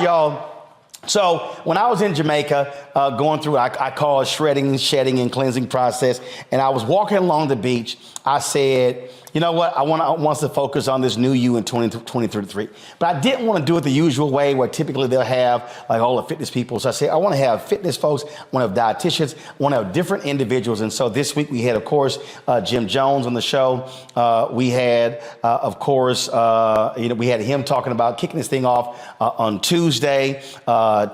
y'all. So when I was in Jamaica, going through, I call it shredding, shedding, and cleansing process, and I was walking along the beach. I said, you know what? I want us to focus on this new you in 2023. But I didn't want to do it the usual way where typically they'll have like all the fitness people. So I said, I want to have fitness folks, I want to have dietitians, I want to have different individuals. And so this week we had, of course, Jim Jones on the show. We had, of course, we had him talking about kicking this thing off on Tuesday.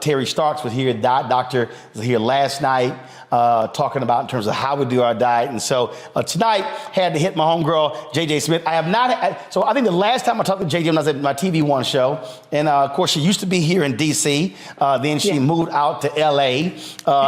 Terry Starks was here, doctor was here last night. Talking about in terms of how we do our diet. And so tonight had to hit my homegirl, JJ Smith. I have not, so I think the last time I talked to JJ when I was at my TV One show, and of course she used to be here in DC, then she moved out to LA,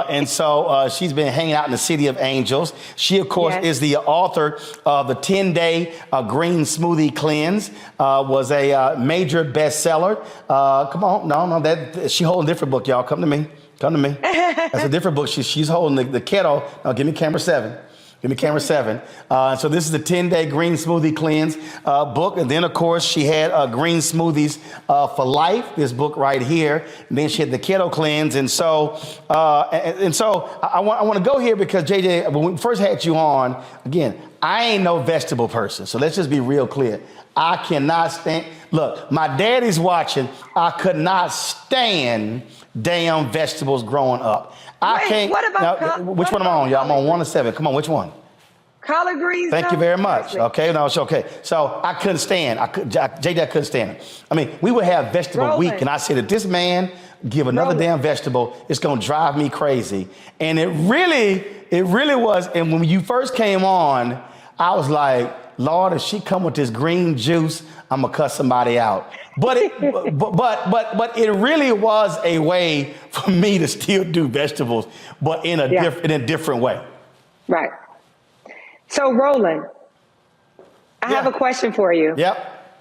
and so she's been hanging out in the City of Angels. She of course is the author of the 10-day green smoothie cleanse, was a major bestseller. Come on, no, she holding a different book, y'all, come to me. Come to me. That's a different book. She's holding the keto. Now, give me camera 7. Give me camera 7. So this is the 10-day green smoothie cleanse book. And then, of course, she had green smoothies for life, this book right here. And then she had the keto cleanse. And so I want to go here because, JJ, when we first had you on, again, I ain't no vegetable person. So let's just be real clear. I cannot stand. Look, my daddy's watching. I could not stand damn vegetables growing up. I can't. What about which one am I on, y'all? I'm on 1 to 7. Come on, which one? Collard greens. Thank you very much. Okay, no, it's okay. So I couldn't stand. JJ couldn't stand it. I mean, we would have vegetable week, and I said, if this man give another damn vegetable, it's gonna drive me crazy. And it really was. And when you first came on, I was like, Lord, if she come with this green juice, I'm gonna cut somebody out. But it really was a way for me to still do vegetables, but in a different way. Right. So Roland, I have a question for you. Yep.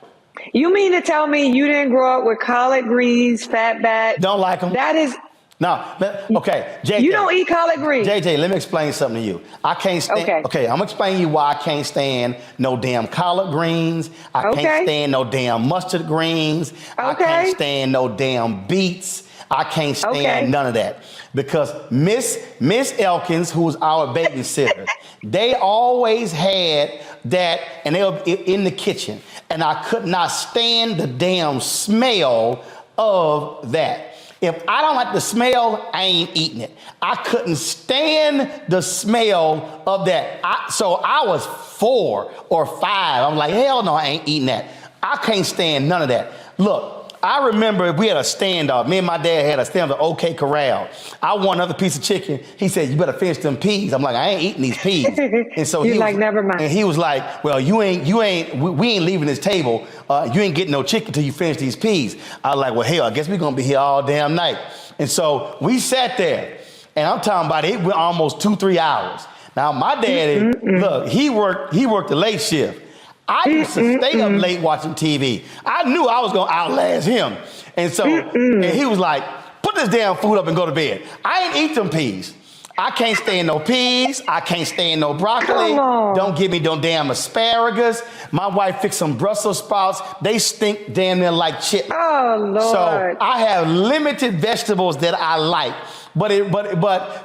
You mean to tell me you didn't grow up with collard greens, fatback? Don't like them. That is. No, okay, JJ. You don't eat collard greens. JJ, let me explain something to you. I can't stand, okay, I'm gonna explain to you why I can't stand no damn collard greens. I can't stand no damn mustard greens. I can't stand no damn beets. I can't stand none of that. Because Miss Elkins, who was our babysitter, they always had that, and they were in the kitchen. And I could not stand the damn smell of that. If I don't like the smell, I ain't eating it. I couldn't stand the smell of that. So I was 4 or 5. I'm like, hell no, I ain't eating that. I can't stand none of that. Look, I remember we had a standoff. Me and my dad had a standoff at OK Corral. I want another piece of chicken. He said, you better finish them peas. I'm like, I ain't eating these peas. And so he was like, never mind. And he was like, well, we ain't leaving this table. You ain't getting no chicken till you finish these peas. I was like, well, hell, I guess we're going to be here all damn night. And so we sat there, and I'm talking about it went almost 2-3 hours. Now, my daddy, look, he worked the late shift. I used to stay up late watching TV. I knew I was going to outlast him. And so and he was like, put this damn food up and go to bed. I ain't eat them peas. I can't stand no peas. I can't stand no broccoli. Don't give me no damn asparagus. My wife fixed some Brussels sprouts. They stink damn near like chitlins. Oh, Lord. So I have limited vegetables that I like.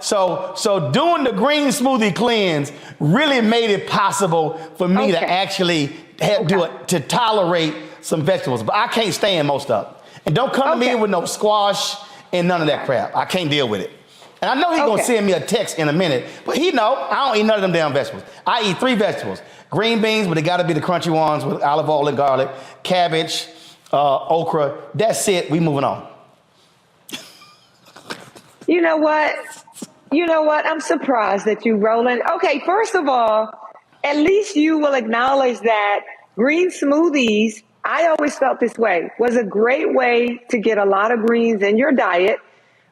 So doing the green smoothie cleanse really made it possible for me to actually do it, to tolerate some vegetables. But I can't stand most of them. And don't come to me with no squash and none of that crap. I can't deal with it. And I know he's going to send me a text in a minute, but he know I don't eat none of them damn vegetables. I eat 3 vegetables. Green beans, but they got to be the crunchy ones with olive oil and garlic, cabbage, okra. That's it. We moving on. You know what? I'm surprised that you, Roland. Okay, first of all, at least you will acknowledge that green smoothies, I always felt this way, was a great way to get a lot of greens in your diet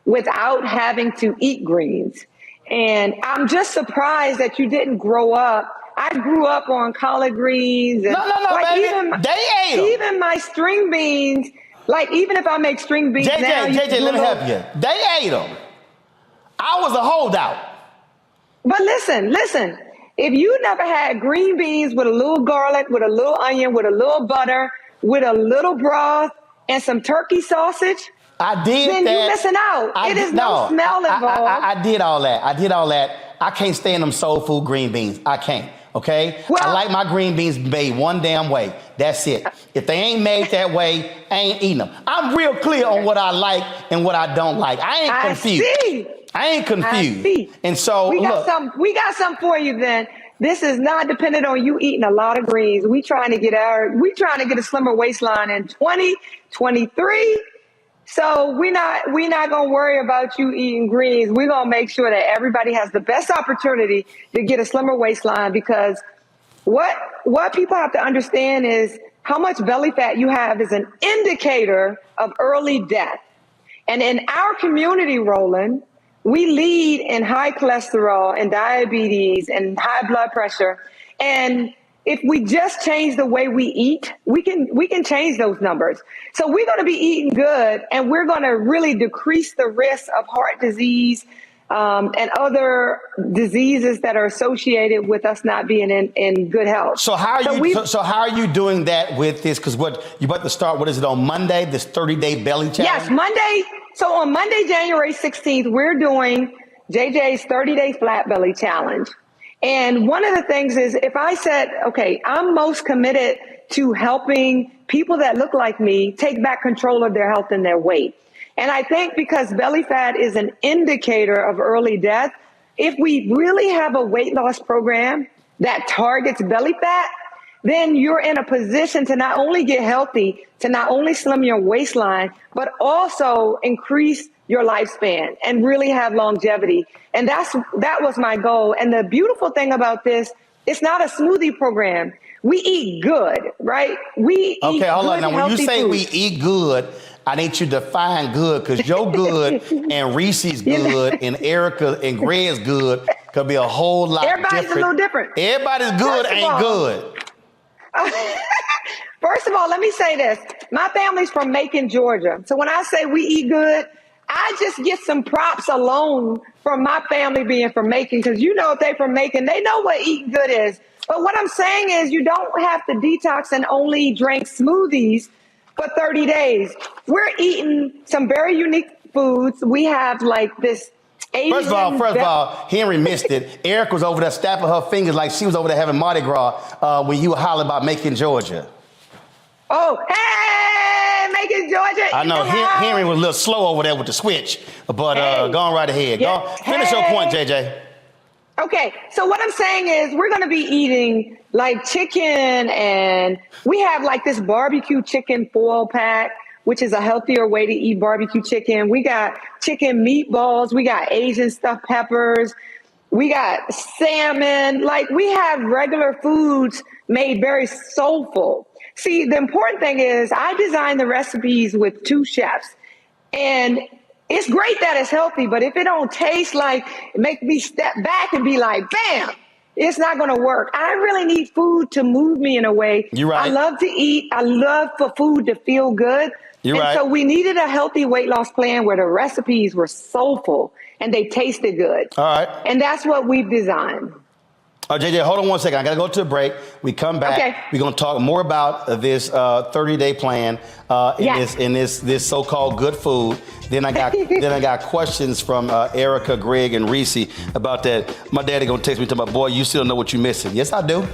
without having to eat greens. And I'm just surprised that you didn't grow up. I grew up on collard greens. And no, baby. They ate them. Even my string beans, like even if I make string beans now. JJ, let me help you. They ate them. I was a holdout. But listen. If you never had green beans with a little garlic, with a little onion, with a little butter, with a little broth, and some turkey sausage, I did then that. you're missing out. It is no smell involved. I did all that. I can't stand them soul food green beans. I can't. Okay? Well, I like my green beans made one damn way. That's it. If they ain't made that way, I ain't eating them. I'm real clear on what I like and what I don't like. I ain't confused. I ain't confused. I see. And so we got some for you then. This is not dependent on you eating a lot of greens. We trying to get a slimmer waistline in 2023. So we're not gonna worry about you eating greens. We're gonna make sure that everybody has the best opportunity to get a slimmer waistline, because what people have to understand is how much belly fat you have is an indicator of early death. And in our community, Roland, we lead in high cholesterol and diabetes and high blood pressure. And if we just change the way we eat, we can change those numbers. So we're going to be eating good, and we're going to really decrease the risk of heart disease and other diseases that are associated with us not being in good health. So how are you doing that with this? Because what you about to start? What is it on Monday? This 30-day belly challenge? Yes, Monday. So on Monday, January 16th, we're doing JJ's 30-day flat belly challenge. And one of the things is, if I said, okay, I'm most committed to helping people that look like me take back control of their health and their weight. And I think because belly fat is an indicator of early death, if we really have a weight loss program that targets belly fat, then you're in a position to not only get healthy, to not only slim your waistline, but also increase your lifespan and really have longevity. And that was my goal. And the beautiful thing about this, it's not a smoothie program. We eat good, right? Okay, hold on. Now, when you say we eat good, I need you to define good, because your good and Reese's good and Erica and Greg's good could be a whole lot different. Everybody's a little different. Everybody's good ain't good. First of all, let me say this. My family's from Macon, Georgia. So when I say we eat good, I just get some props alone from my family being from Macon, because if they're from Macon, they know what eating good is. But what I'm saying is, you don't have to detox and only drink smoothies for 30 days. We're eating some very unique foods. We have like this Asian... First of all, Henry missed it. Eric was over there snapping her fingers like she was over there having Mardi Gras when you were hollering about Macon, Georgia. Oh, hey, Macon, Georgia. I know Henry was a little slow over there with the switch, but go on right ahead. Yeah. Finish your point, JJ. Okay, so what I'm saying is, we're going to be eating like chicken, and we have like this BBQ Chicken foil pack, which is a healthier way to eat barbecue chicken. We got chicken meatballs. We got Asian stuffed peppers. We got salmon. Like, we have regular foods made very soulful. See, the important thing is, I designed the recipes with 2 chefs, and it's great that it's healthy, but if it don't taste like, make me step back and be like, bam, it's not going to work. I really need food to move me in a way. You're right. I love to eat. I love for food to feel good. You're right. So we needed a healthy weight loss plan where the recipes were soulful and they tasted good. All right. And that's what we've designed. JJ, hold on one second. I got to go to a break. We come back. Okay. We're going to talk more about this 30-day plan in this so-called good food. Then I got questions from Erica, Greg, and Reese about that. My daddy going to text me talking about, boy, you still know what you're missing. Yes, I do.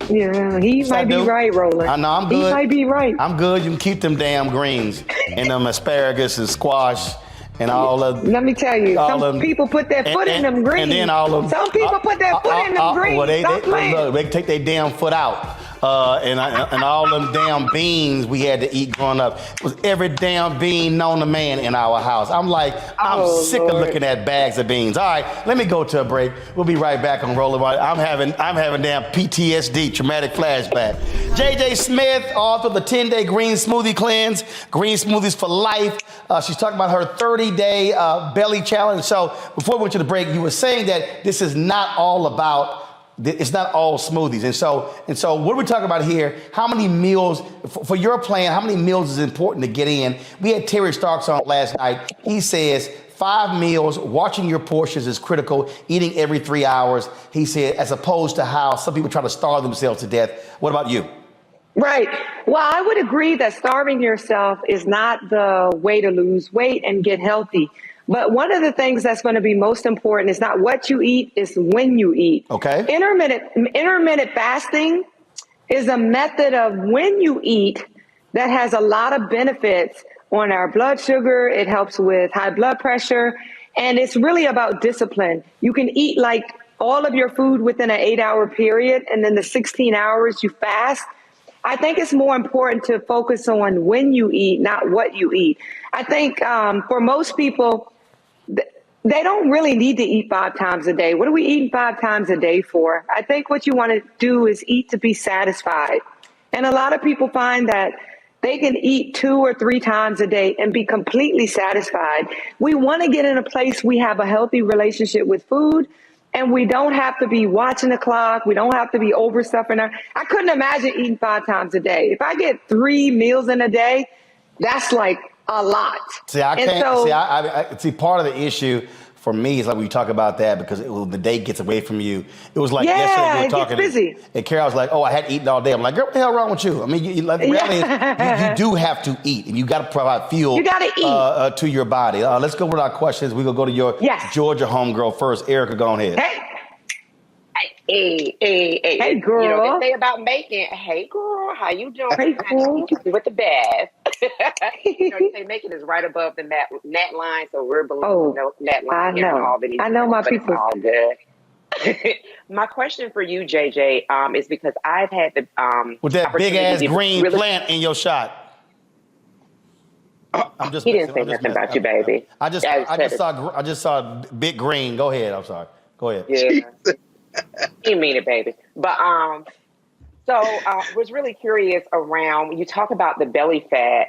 Yeah, he might be right, Roland. I know, I'm good. He might be right. I'm good. You can keep them damn greens and them asparagus and squash. And all of, let me tell you, some people put their foot in them greens. And then all of some people put their foot in them greens. Well, they take their damn foot out. And all them damn beans we had to eat growing up. It was every damn bean known to man in our house. I'm like, I'm sick of looking at bags of beans. All right, let me go to a break. We'll be right back on Roland Martin. I'm having damn PTSD, traumatic flashback. JJ Smith, author of the 10-day green smoothie cleanse, green smoothies for life. She's talking about her 30-day belly challenge. So before we went to the break, you were saying that this is not all about, it's not all smoothies. And so what are we talking about here? How many meals, for your plan, how many meals is important to get in? We had Terry Starks on last night. He says 5 meals, watching your portions is critical, eating every 3 hours. He said, as opposed to how some people try to starve themselves to death. What about you? Right. Well, I would agree that starving yourself is not the way to lose weight and get healthy. But one of the things that's going to be most important is not what you eat, it's when you eat. Okay. Intermittent fasting is a method of when you eat that has a lot of benefits on our blood sugar. It helps with high blood pressure. And it's really about discipline. You can eat like all of your food within an 8-hour period, and then the 16 hours you fast. I think it's more important to focus on when you eat, not what you eat. I think for most people, they don't really need to eat 5 times a day. What are we eating 5 times a day for? I think what you want to do is eat to be satisfied. And a lot of people find that they can eat 2 or 3 times a day and be completely satisfied. We want to get in a place we have a healthy relationship with food, and we don't have to be watching the clock. We don't have to be overstuffing our. I couldn't imagine eating 5 times a day. If I get 3 meals in a day, that's like a lot. See, I can't. So, see, part of the issue for me is like when you talk about that because the day gets away from you. It was like yesterday we were talking. Gets busy. And Carol was like, "Oh, I hadn't eaten all day." I'm like, "Girl, what the hell wrong with you?" I mean, you do have to eat, and you got to provide fuel. You got to eat to your body. Let's go with our questions. We're gonna go to your Georgia homegirl first. Erica, go ahead. Hey, girl. You know, they say about making. Hey, girl, how you doing? Hey, girl. With the bath. You know, you say making is right above the net line, so we're below the net line here in Albany. I know my people. All good. My question for you, JJ, is because I've had the with that big ass green plant in your shot. I'm just. He didn't say nothing about you, baby. I just saw big green. Go ahead. I'm sorry. Go ahead. Yeah. You mean it, baby. But so was really curious around when you talk about the belly fat,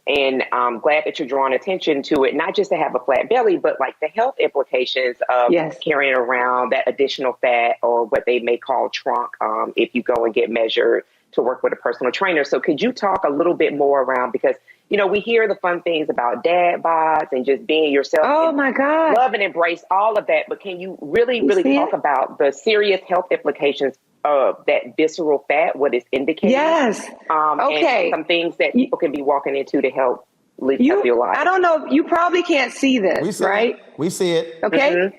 and I'm glad that you're drawing attention to it, not just to have a flat belly, but like the health implications of carrying around that additional fat, or what they may call trunk, if you go and get measured to work with a personal trainer. So could you talk a little bit more around, because you know, we hear the fun things about dad bods and just being yourself. Oh my God. Love and embrace all of that. But can you really talk about the serious health implications of that visceral fat, what it's indicating? Yes. And some things that people can be walking into to help live healthier lives. I don't know. You probably can't see this, right? We see it. Okay. Mm-hmm.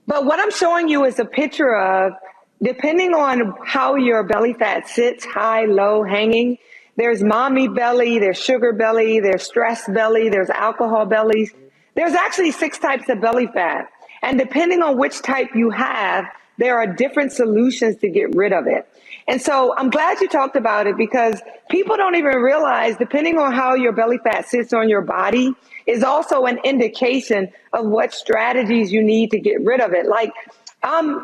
But what I'm showing you is a picture of, depending on how your belly fat sits, high, low, hanging. There's mommy belly, there's sugar belly, there's stress belly, there's alcohol bellies. There's actually 6 types of belly fat. And depending on which type you have, there are different solutions to get rid of it. And so I'm glad you talked about it, because people don't even realize, depending on how your belly fat sits on your body is also an indication of what strategies you need to get rid of it. Like I'm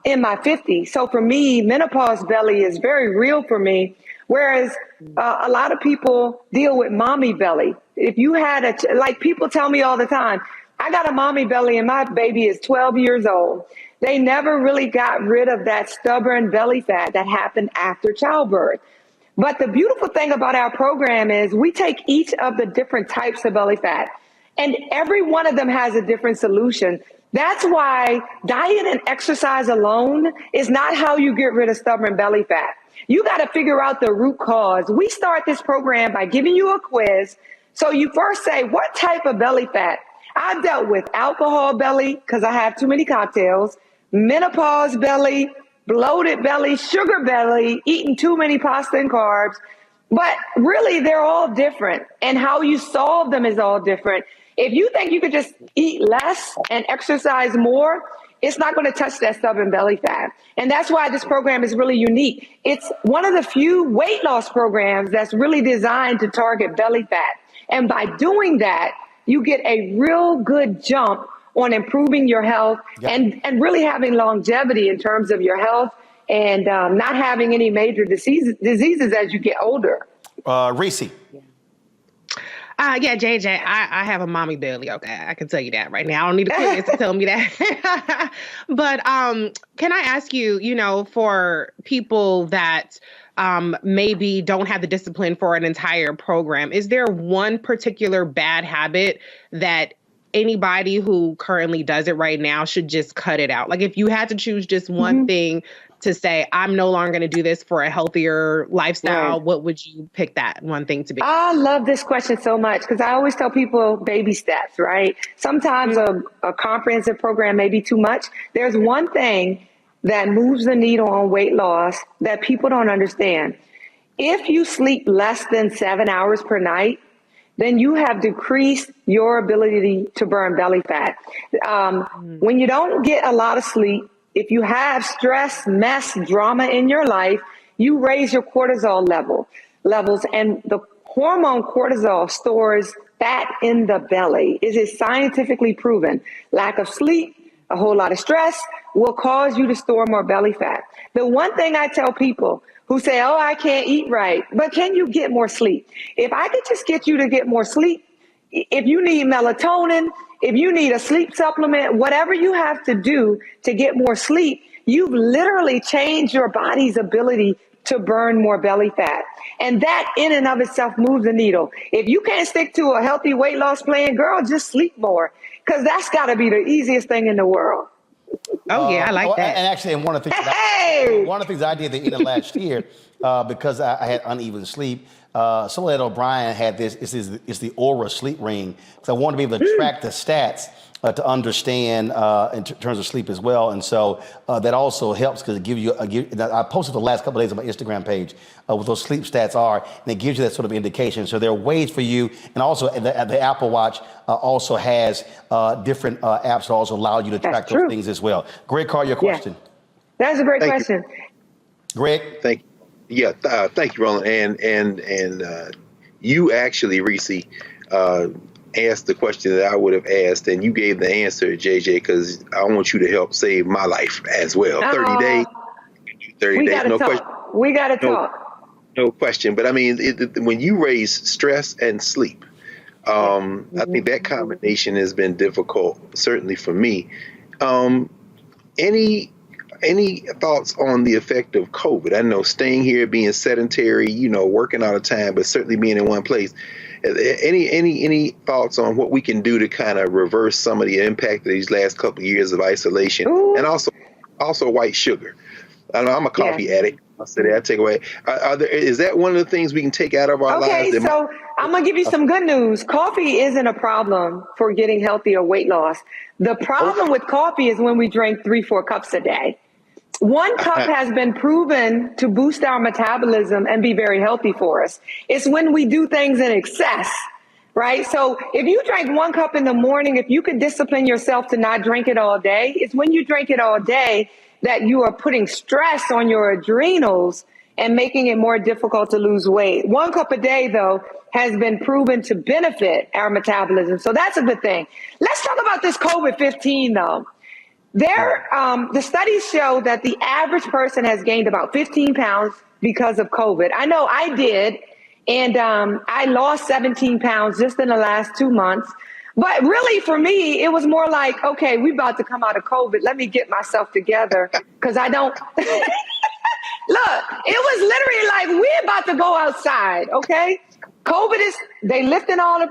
in my 50s. So for me, menopause belly is very real for me. Whereas a lot of people deal with mommy belly. If you had like people tell me all the time, I got a mommy belly and my baby is 12 years old. They never really got rid of that stubborn belly fat that happened after childbirth. But the beautiful thing about our program is we take each of the different types of belly fat, and every one of them has a different solution. That's why diet and exercise alone is not how you get rid of stubborn belly fat. You got to figure out the root cause. We start this program by giving you a quiz. So you first say, what type of belly fat? I've dealt with alcohol belly because I have too many cocktails, menopause belly, bloated belly, sugar belly, eating too many pasta and carbs. But really, they're all different. And how you solve them is all different. If you think you could just eat less and exercise more, it's not going to touch that stubborn belly fat. And that's why this program is really unique. It's one of the few weight loss programs that's really designed to target belly fat. And by doing that, you get a real good jump on improving your health and really having longevity in terms of your health, and not having any major diseases as you get older. Reese. Yeah, JJ, I have a mommy belly. Okay, I can tell you that right now. I don't need a quiz to tell me that. But can I ask you, you know, for people that maybe don't have the discipline for an entire program, is there one particular bad habit that anybody who currently does it right now should just cut it out? Like, if you had to choose just one thing to say, I'm no longer going to do this for a healthier lifestyle, what would you pick that one thing to be? I love this question so much because I always tell people baby steps, right? Sometimes a comprehensive program may be too much. There's one thing that moves the needle on weight loss that people don't understand. If you sleep less than 7 hours per night, then you have decreased your ability to burn belly fat. When you don't get a lot of sleep, if you have stress, mess, drama in your life, you raise your cortisol levels, and the hormone cortisol stores fat in the belly. It is scientifically proven. Lack of sleep, a whole lot of stress will cause you to store more belly fat. The one thing I tell people who say, oh, I can't eat right, but can you get more sleep? If I could just get you to get more sleep, if you need melatonin, if you need a sleep supplement, whatever you have to do to get more sleep, you've literally changed your body's ability to burn more belly fat. And that in and of itself moves the needle. If you can't stick to a healthy weight loss plan, girl, just sleep more, because that's got to be the easiest thing in the world. Oh, yeah, I like that. And actually, one of the things I did the end of last year, because I had uneven sleep, Soledad O'Brien had this. It's the Aura sleep ring. So I wanted to be able to track the stats to understand in terms of sleep as well. And so that also helps because it gives you, I posted the last couple of days on my Instagram page what those sleep stats are, and it gives you that sort of indication. So there are ways for you, and also the Apple Watch also has different apps that also allow you to track those things as well. Greg, call your question. Yeah. That's a great question. Greg? Thank you. Yeah, thank you, Roland. And you actually, Reese, asked the question that I would have asked, and you gave the answer, JJ, because I want you to help save my life as well. 30 days, 30 days, no question. We got to talk. No question. But I mean, when you raise stress and sleep, I think that combination has been difficult, certainly for me. Any thoughts on the effect of COVID? I know staying here, being sedentary, working all the time, but certainly being in one place. Any thoughts on what we can do to kind of reverse some of the impact of these last couple of years of isolation? Ooh. And also white sugar? I know I'm a coffee addict. I said I take away. Is that one of the things we can take out of our lives? Okay, so I'm gonna give you some good news. Coffee isn't a problem for getting healthy or weight loss. The problem with coffee is when we drink 3-4 cups a day. 1 cup has been proven to boost our metabolism and be very healthy for us. It's when we do things in excess, right? So if you drank 1 cup in the morning, if you could discipline yourself to not drink it all day, it's when you drink it all day that you are putting stress on your adrenals and making it more difficult to lose weight. 1 cup a day, though, has been proven to benefit our metabolism. So that's a good thing. Let's talk about this COVID-19, though. The studies show that the average person has gained about 15 pounds because of COVID. I know I did, and I lost 17 pounds just in the last 2 months. But really, for me, it was more like, okay, we're about to come out of COVID. Let me get myself together because I don't. Look, it was literally like, we're about to go outside, okay? They lifting all the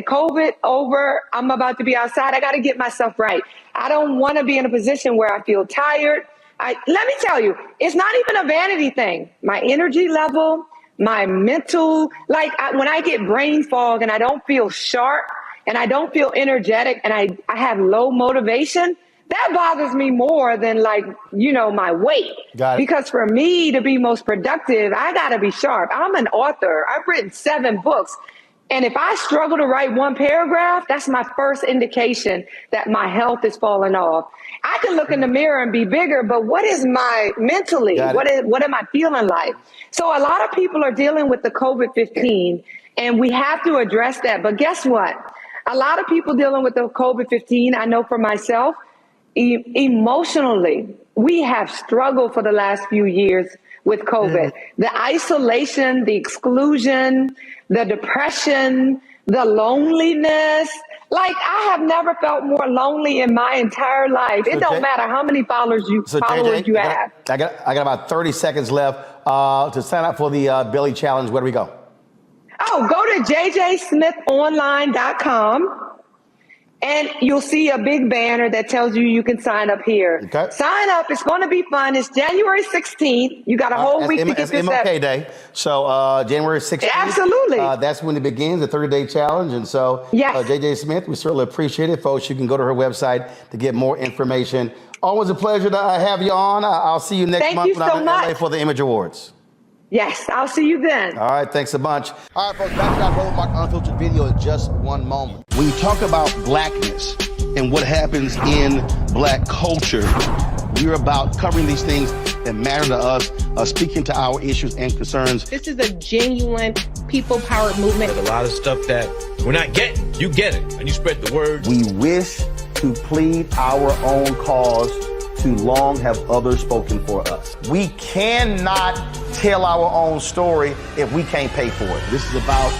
COVID over. I'm about to be outside. I got to get myself right. I don't want to be in a position where I feel tired. Let me tell you, it's not even a vanity thing. My energy level, my mental, when I get brain fog and I don't feel sharp and I don't feel energetic and I have low motivation, that bothers me more than my weight. Because for me to be most productive, I got to be sharp. I'm an author. I've written 7 books. And if I struggle to write 1 paragraph, that's my first indication that my health is falling off. I can look in the mirror and be bigger, but what is my mentally? What am I feeling like? So a lot of people are dealing with the COVID-19, and we have to address that. But guess what? A lot of people dealing with the COVID-19, I know for myself, emotionally, we have struggled for the last few years with COVID. The isolation, the exclusion, the depression, the loneliness. I have never felt more lonely in my entire life. It don't matter how many followers you have. I got about 30 seconds left to sign up for the Belly Challenge. Where do we go? Oh, go to jjsmithonline.com. And you'll see a big banner that tells you can sign up here. Okay. Sign up. It's going to be fun. It's January 16th. You got a whole week to get this up. MLK Day. So January 16th. Absolutely. That's when it begins, the 30-day challenge. And so Yes. JJ Smith, we certainly appreciate it. Folks, you can go to her website to get more information. Always a pleasure to have you on. I'll see you next month when I'm in LA for the Image Awards. Yes, I'll see you then. All right, thanks a bunch. All right, folks, back to our Roland Martin Unfiltered video in just one moment. When you talk about blackness and what happens in black culture, we're about covering these things that matter to us, speaking to our issues and concerns. This is a genuine people-powered movement. There's a lot of stuff that we're not getting. You get it, and you spread the word. We wish to plead our own cause. Too long have others spoken for us. We cannot tell our own story if we can't pay for it. This is about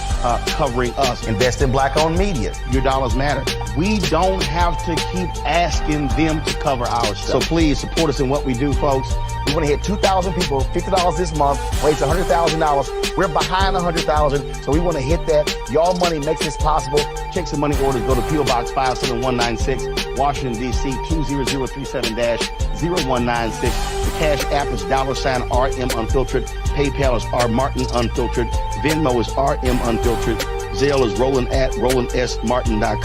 covering us. Invest in black-owned media. Your dollars matter. We don't have to keep asking them to cover our stuff. So please support us in what we do, folks. We want to hit 2,000 people, $50 this month, raise $100,000. We're behind 100,000, so we want to hit that. Y'all money makes this possible. Check some money orders. Go to P.O. Box 57196, Washington, D.C. 20037-0196. The Cash App is $RM Unfiltered. PayPal is R Martin Unfiltered. Venmo is RM Unfiltered. Zelle is Roland@RolandSMartin.com.